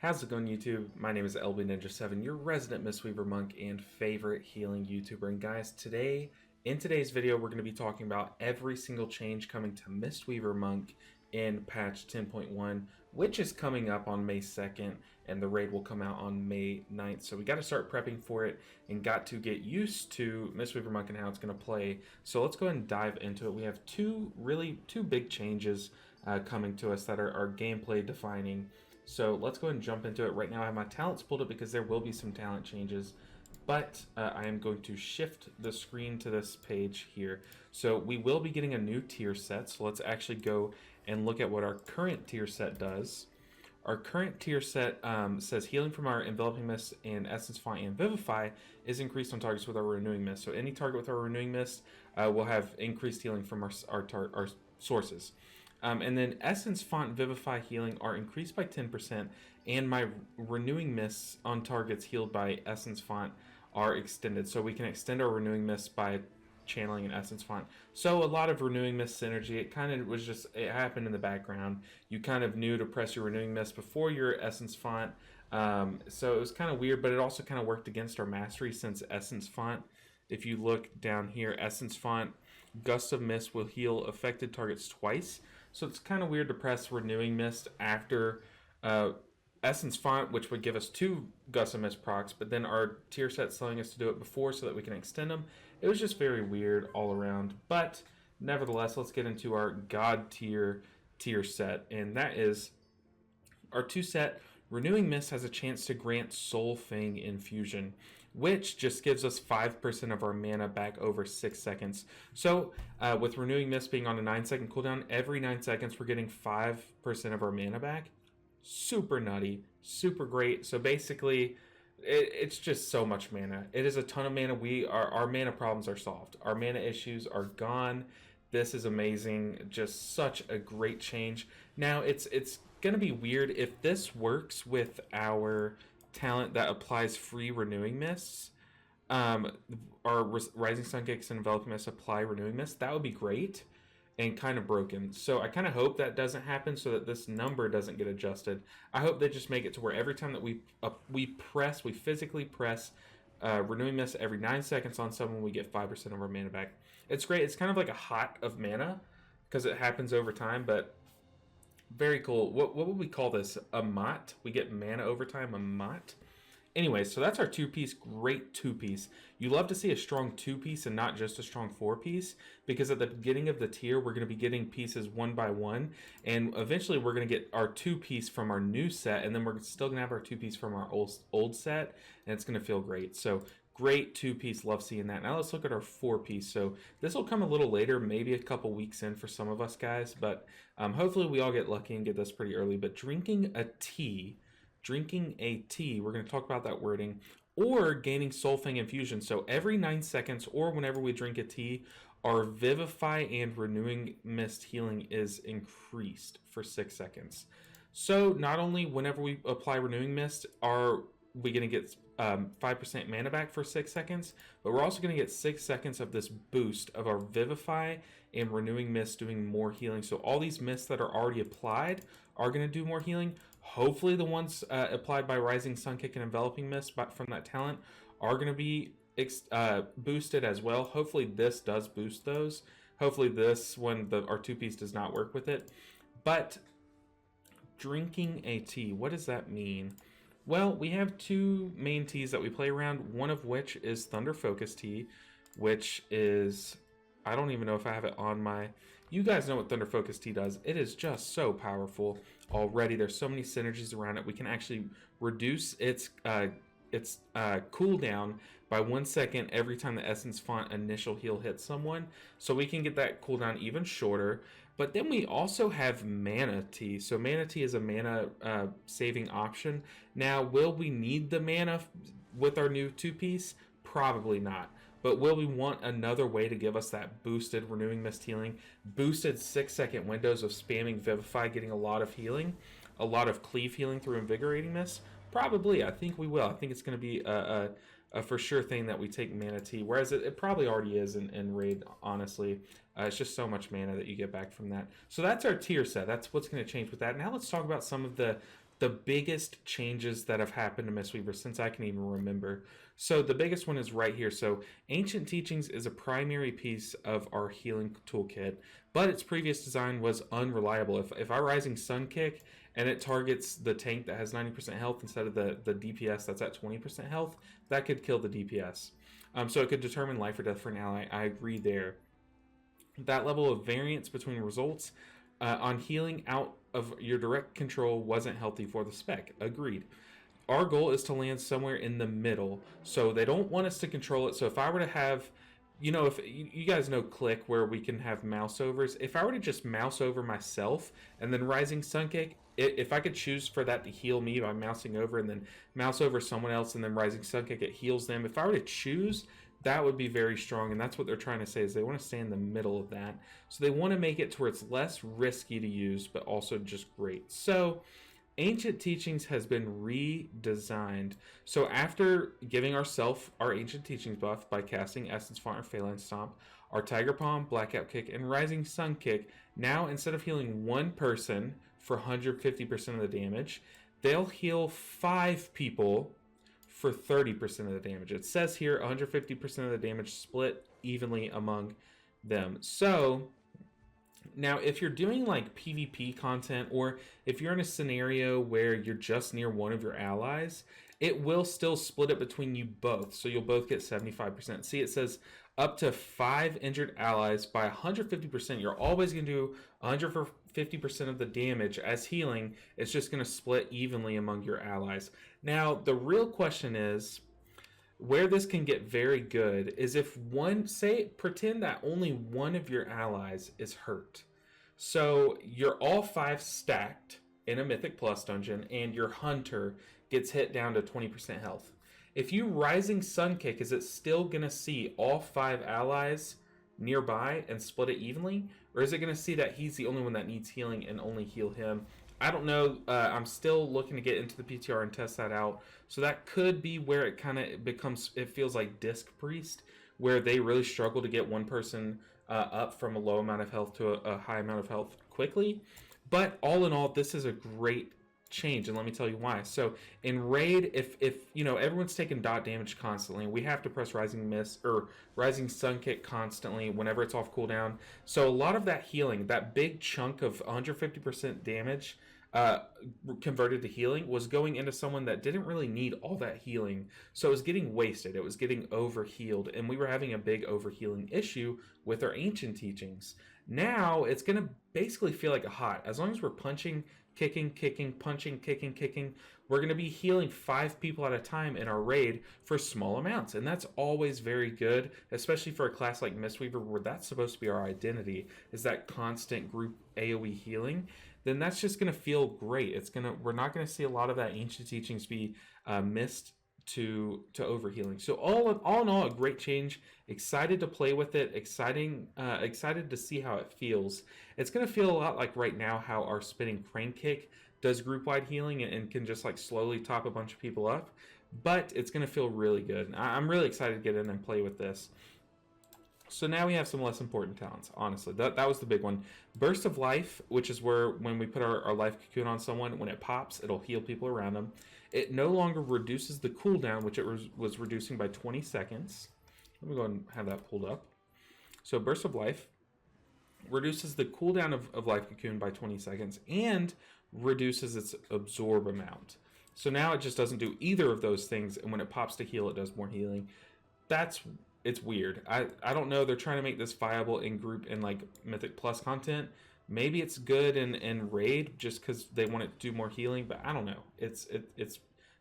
How's it going, YouTube? My name is LB Ninja7, your resident Mistweaver monk and favorite healing YouTuber. And guys, in today's video, we're going to be talking about every single change coming to Mistweaver monk in patch 10.1, which is coming up on May 2nd, and the raid will come out on May 9th. So we got to start prepping for it and got to get used to Mistweaver monk and how it's going to play. So let's go ahead and dive into it. We have two big changes coming to us that are gameplay defining. So let's go ahead and jump into it. Right now I have my talents pulled up because there will be some talent changes, but I am going to shift the screen to this page here. So we will be getting a new tier set. So let's actually go and look at what our current tier set does. Our current tier set says healing from our Enveloping Mist and Essence Font and Vivify is increased on targets with our Renewing Mist. So any target with our Renewing Mist will have increased healing from our sources. And then Essence Font Vivify healing are increased by 10%, and my Renewing Mists on targets healed by Essence Font are extended. So we can extend our Renewing Mist by channeling an Essence Font. So a lot of Renewing Mist synergy. It kind of was just, it happened in the background. You kind of knew to press your Renewing Mist before your Essence Font. So it was kind of weird, but it also kind of worked against our mastery since Essence Font. If you look down here, Essence Font, Gust of Mist will heal affected targets twice. So it's kind of weird to press Renewing Mist after Essence Font, which would give us 2 Gust of Mist procs, but then our tier set's telling us to do it before so that we can extend them. It was just very weird all around. But nevertheless, let's get into our God tier set, and that is our 2 set. Renewing Mist has a chance to grant Soul Fang Infusion, which just gives us 5% of our mana back over 6 seconds. So with Renewing Mist being on a 9-second cooldown, every 9 seconds we're getting 5% of our mana back. Super nutty, super great. So basically, it's just so much mana. It is a ton of mana. Our mana problems are solved. Our mana issues are gone. This is amazing. Just such a great change. Now, it's going to be weird if this works with our talent that applies free Renewing Mists. Our Rising Sun Kicks and Enveloping Mist apply Renewing Mist. That would be great and kind of broken. So I kind of hope that doesn't happen so that this number doesn't get adjusted. I hope they just make it to where every time that we physically press Renewing Mist every 9 seconds on someone, we get 5% of our mana back. It's great. It's kind of like a hot of mana because it happens over time, but very cool. What would we call this? A mot? We get mana over time, a mot? Anyway, so that's our 2-piece, great 2-piece. You love to see a strong 2-piece and not just a strong 4-piece, because at the beginning of the tier, we're going to be getting pieces one by one, and eventually we're going to get our 2-piece from our new set, and then we're still going to have our 2-piece from our old set, and it's going to feel great. So great 2-piece, love seeing that. Now let's look at our 4-piece. So this will come a little later, maybe a couple weeks in for some of us guys, but hopefully we all get lucky and get this pretty early. But drinking a tea, we're going to talk about that wording, or gaining Soul Fang Infusion. So every 9 seconds or whenever we drink a tea, our Vivify and Renewing Mist healing is increased for 6 seconds. So not only whenever we apply Renewing Mist are we going to get 5% mana back for 6 seconds, but we're also going to get 6 seconds of this boost of our Vivify and Renewing Mist doing more healing. So all these mists that are already applied are going to do more healing. Hopefully the ones applied by Rising Sun Kick and Enveloping Mist from that talent are going to be boosted as well. Hopefully this does boost those. Hopefully this one, our 2-piece does not work with it. But drinking a tea, what does that mean? Well, we have 2 main teas that we play around, one of which is Thunder Focus Tea, which is, I don't even know if I have it on my, you guys know what Thunder Focus Tea does. It is just so powerful already. There's so many synergies around it. We can actually reduce its cooldown by 1 second every time the Essence Font initial heal hits someone. So we can get that cooldown even shorter. But then we also have Mana Tea. So Mana Tea is a mana saving option. Now, will we need the mana with our new 2-piece? Probably not. But will we want another way to give us that boosted Renewing Mist healing, boosted 6-second windows of spamming Vivify, getting a lot of healing, a lot of cleave healing through Invigorating Mist? Probably. I think we will. I think it's going to be a for sure thing that we take Mana Tea, whereas it probably already is in Raid, honestly. It's just so much mana that you get back from that. So that's our tier set. That's what's going to change with that. Now let's talk about some of the the biggest changes that have happened to Mistweaver since I can even remember. So the biggest one is right here. So Ancient Teachings is a primary piece of our healing toolkit, but its previous design was unreliable. If I Rising Sun Kick and it targets the tank that has 90% health instead of the DPS that's at 20% health, that could kill the DPS. So it could determine life or death for an ally. I agree there. That level of variance between results on healing out of your direct control wasn't healthy for the spec. Agreed. Our goal is to land somewhere in the middle, so they don't want us to control it. So if I were to have, if you guys know Click, where we can have mouse overs, if I were to just mouse over myself and then Rising Sun Kick, if I could choose for that to heal me by mousing over and then mouse over someone else and then Rising Sun Kick, it heals them. If I were to choose, that would be very strong, and that's what they're trying to say, is they want to stay in the middle of that. So they want to make it to where it's less risky to use, but also just great. So Ancient Teachings has been redesigned. So after giving ourselves our Ancient Teachings buff by casting Essence Font or Phalanx Stomp, our Tiger Palm, Blackout Kick, and Rising Sun Kick, now instead of healing one person for 150% of the damage, they'll heal 5 people for 30% of the damage. It says here 150% of the damage split evenly among them. So now if you're doing like PvP content, or if you're in a scenario where you're just near one of your allies, it will still split it between you both. So you'll both get 75%. See, it says up to 5 injured allies by 150%. You're always going to do 150% of the damage as healing. It's just going to split evenly among your allies. Now, the real question is, where this can get very good is if pretend that only one of your allies is hurt. So you're all 5 stacked in a Mythic Plus dungeon, and your hunter gets hit down to 20% health. If you Rising Sun Kick, is it still going to see all 5 allies nearby and split it evenly? Or is it going to see that he's the only one that needs healing and only heal him? I don't know. I'm still looking to get into the PTR and test that out. So that could be where it kind of it feels like Disc Priest, where they really struggle to get one person up from a low amount of health to a high amount of health quickly. But all in all, this is a great change, and let me tell you why. So in raid, if everyone's taking dot damage constantly, we have to press Rising Sun Kick constantly whenever it's off cooldown. So a lot of that healing, that big chunk of 150% damage converted to healing, was going into someone that didn't really need all that healing. So it was getting wasted. It was getting overhealed, and we were having a big overhealing issue with our Ancient Teachings. Now it's going to basically feel like a hot. As long as we're punching, kicking, punching, kicking, we're going to be healing 5 people at a time in our raid for small amounts. And that's always very good, especially for a class like Mistweaver, where that's supposed to be our identity, is that constant group AoE healing. Then that's just going to feel great. We're not going to see a lot of that Ancient Teachings be missed to overhealing. So all in all, a great change. Excited to play with it. Excited to see how it feels. It's going to feel a lot like right now how our Spinning Crane Kick does group wide healing and can just like slowly top a bunch of people up. But it's going to feel really good. I'm really excited to get in and play with this. So now we have some less important talents, honestly. That was the big one. Burst of Life, which is where when we put our life cocoon on someone, when it pops, it'll heal people around them. It no longer reduces the cooldown, which it was reducing by 20 seconds. Let me go ahead and have that pulled up. So Burst of Life reduces the cooldown of life cocoon by 20 seconds and reduces its absorb amount. So now it just doesn't do either of those things, and when it pops to heal, it does more healing. It's weird. I don't know. They're trying to make this viable in group and like Mythic Plus content. Maybe it's good in raid just because they want it to do more healing, but I don't know. It's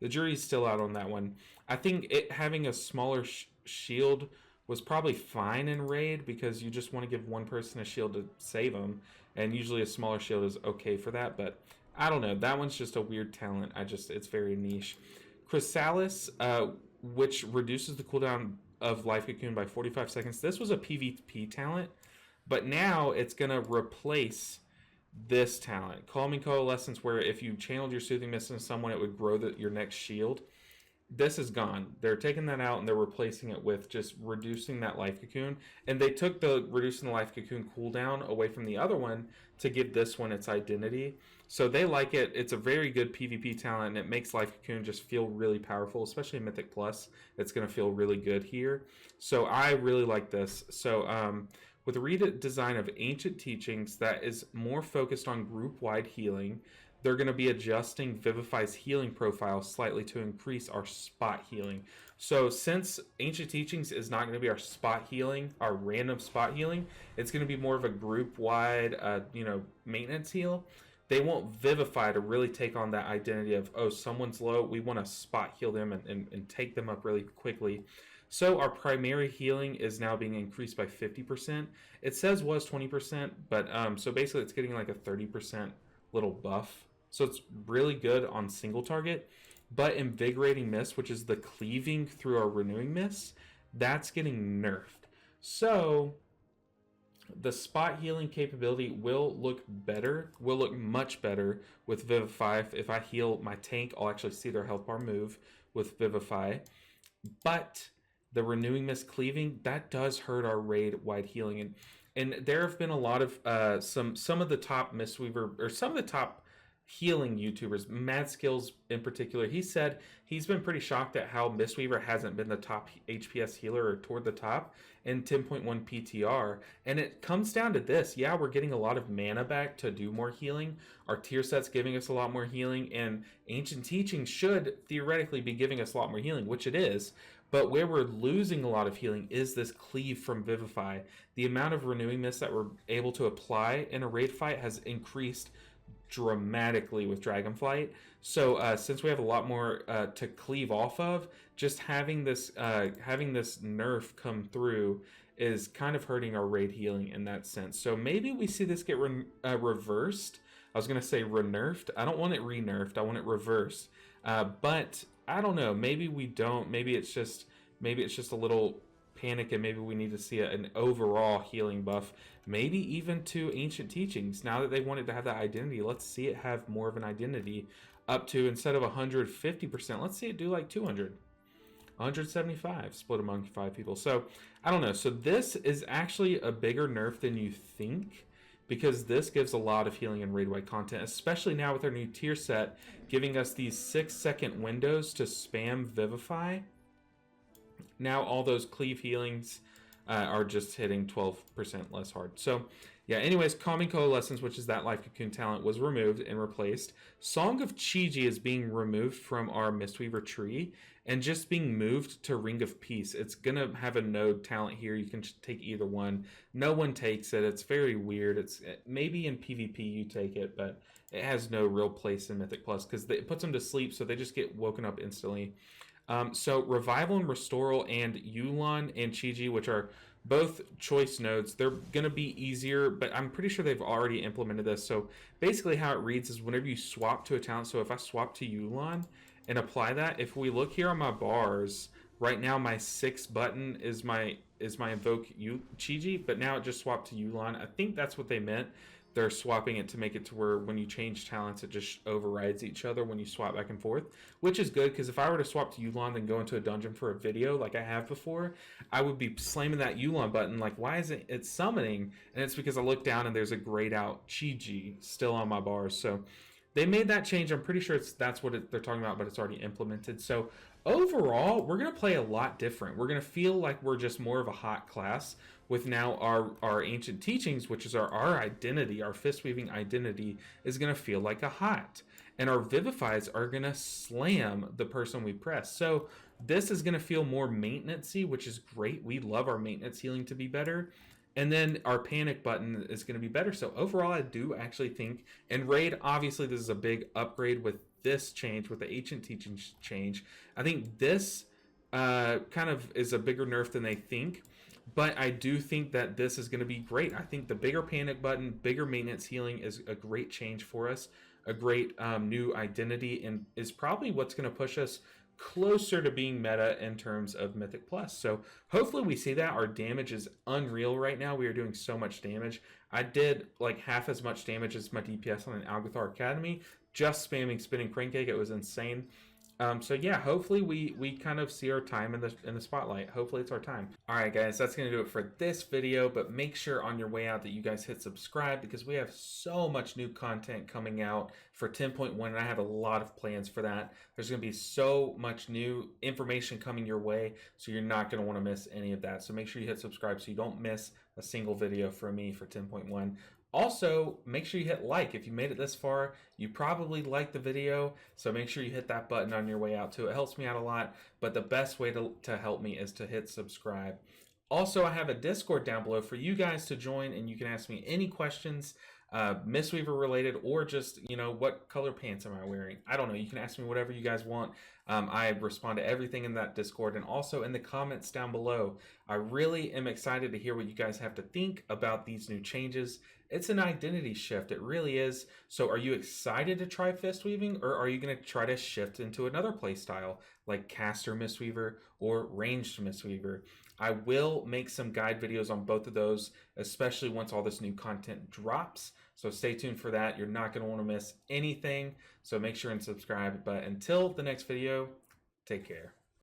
the jury's still out on that one. I think it having a smaller shield was probably fine in raid because you just want to give one person a shield to save them, and usually a smaller shield is okay for that. But I don't know. That one's just a weird talent. It's very niche. Chrysalis, which reduces the cooldown of life cocoon by 45 seconds. This was a PvP talent, but now it's going to replace this talent. Calming Coalescence, where if you channeled your Soothing Mist into someone, it would grow your next shield. This is gone. They're taking that out and they're replacing it with just reducing that life cocoon. And they took the reducing the life cocoon cooldown away from the other one to give this one its identity. So they like it. It's a very good PvP talent, and it makes Life Cocoon just feel really powerful, especially in Mythic Plus. It's going to feel really good here. So I really like this. So with a redesign of Ancient Teachings that is more focused on group-wide healing, they're going to be adjusting Vivify's healing profile slightly to increase our spot healing. So since Ancient Teachings is not going to be our spot healing, our random spot healing, it's going to be more of a group-wide, maintenance heal. They want Vivify to really take on that identity of, oh, someone's low, we want to spot heal them and take them up really quickly. So our primary healing is now being increased by 50%. It says was 20%, but so basically it's getting like a 30% little buff. So it's really good on single target. But Invigorating Mist, which is the cleaving through our Renewing Mist, that's getting nerfed. So the spot healing capability will look much better with Vivify. If I heal my tank, I'll actually see their health bar move with Vivify. But the Renewing Mist cleaving, that does hurt our raid-wide healing. And there have been a lot of some of the top Mistweaver, or some of the top healing YouTubers, Mad Skills in particular, he said he's been pretty shocked at how Mistweaver hasn't been the top HPS healer or toward the top in 10.1 PTR. And it comes down to this. Yeah, we're getting a lot of mana back to do more healing. Our tier set's giving us a lot more healing, and Ancient Teaching should theoretically be giving us a lot more healing, which it is. But where we're losing a lot of healing is this cleave from Vivify. The amount of Renewing Mist that we're able to apply in a raid fight has increased dramatically with Dragonflight. So since we have a lot more to cleave off of, just having this nerf come through is kind of hurting our raid healing in that sense. So maybe we see this get reversed. I was going to say re-nerfed. I don't want it re-nerfed. I want it reversed. But I don't know. Maybe we don't. Maybe it's just a little panic, and maybe we need to see an overall healing buff, maybe even to Ancient Teachings. Now that they wanted to have that identity, let's see it have more of an identity, up to, instead of 150%, let's see it do like 200, 175 split among 5 people. So I don't know. So this is actually a bigger nerf than you think, because this gives a lot of healing and raid-wide content, especially now with our new tier set giving us these 6-second windows to spam Vivify. Now all those cleave healings are just hitting 12% less hard. So yeah, anyways, Calming Coalescence, which is that Life Cocoon talent, was removed and replaced. Song of Chi-Ji is being removed from our Mistweaver tree and just being moved to Ring of Peace. It's going to have a node talent here. You can take either one. No one takes it. It's very weird. It's maybe in PvP you take it, but it has no real place in Mythic Plus because it puts them to sleep, so they just get woken up instantly. So Revival and Restoral and Yu'lon and Chi-Ji, which are both choice nodes, they're going to be easier, but I'm pretty sure they've already implemented this. So basically how it reads is whenever you swap to a talent, so if I swap to Yu'lon and apply that, if we look here on my bars, right now my 6 button is my invoke Chi-Ji, but now it just swapped to Yu'lon. I think that's what they meant. They're swapping it to make it to where when you change talents, it just overrides each other when you swap back and forth, which is good, because if I were to swap to Yu'lon and go into a dungeon for a video like I have before, I would be slamming that Yu'lon button like, why isn't it summoning? And it's because I look down and there's a grayed out Chi-Ji still on my bars. So they made that change. I'm pretty sure that's what they're talking about, but it's already implemented. So overall, we're going to play a lot different. We're going to feel like we're just more of a hot class with now our Ancient Teachings, which is our identity, our fist weaving identity, is going to feel like a hot. And our Vivifies are going to slam the person we press. So this is going to feel more maintenance-y, which is great. We love our maintenance healing to be better. And then our panic button is going to be better. So overall, I do actually think, and Raid, obviously this is a big upgrade with this change, with the Ancient Teachings change. I think this kind of is a bigger nerf than they think. But I do think that this is going to be great. I think the bigger panic button, bigger maintenance healing is a great change for us, a great new identity, and is probably what's going to push us closer to being meta in terms of Mythic Plus. So hopefully we see that. Our damage is unreal right now. We are doing so much damage. I did like half as much damage as my DPS on an Algathar Academy, just spamming Spinning Crankcake. It was insane. So yeah, hopefully we kind of see our time in the spotlight. Hopefully it's our time. All right, guys, that's gonna do it for this video. But make sure on your way out that you guys hit subscribe because we have so much new content coming out for 10.1, and I have a lot of plans for that. There's gonna be so much new information coming your way, so you're not gonna want to miss any of that. So make sure you hit subscribe so you don't miss a single video from me for 10.1. Also, make sure you hit like. If you made it this far, you probably liked the video, so make sure you hit that button on your way out too. It helps me out a lot, but the best way to help me is to hit subscribe. Also, I have a Discord down below for you guys to join, and you can ask me any questions, Mistweaver related, or just, what color pants am I wearing? I don't know. You can ask me whatever you guys want. I respond to everything in that Discord and also in the comments down below. I really am excited to hear what you guys have to think about these new changes. It's an identity shift. It really is. So are you excited to try fist weaving, or are you going to try to shift into another playstyle like caster Mistweaver or ranged Mistweaver? I will make some guide videos on both of those, especially once all this new content drops. So stay tuned for that. You're not going to want to miss anything. So make sure and subscribe. But until the next video, take care.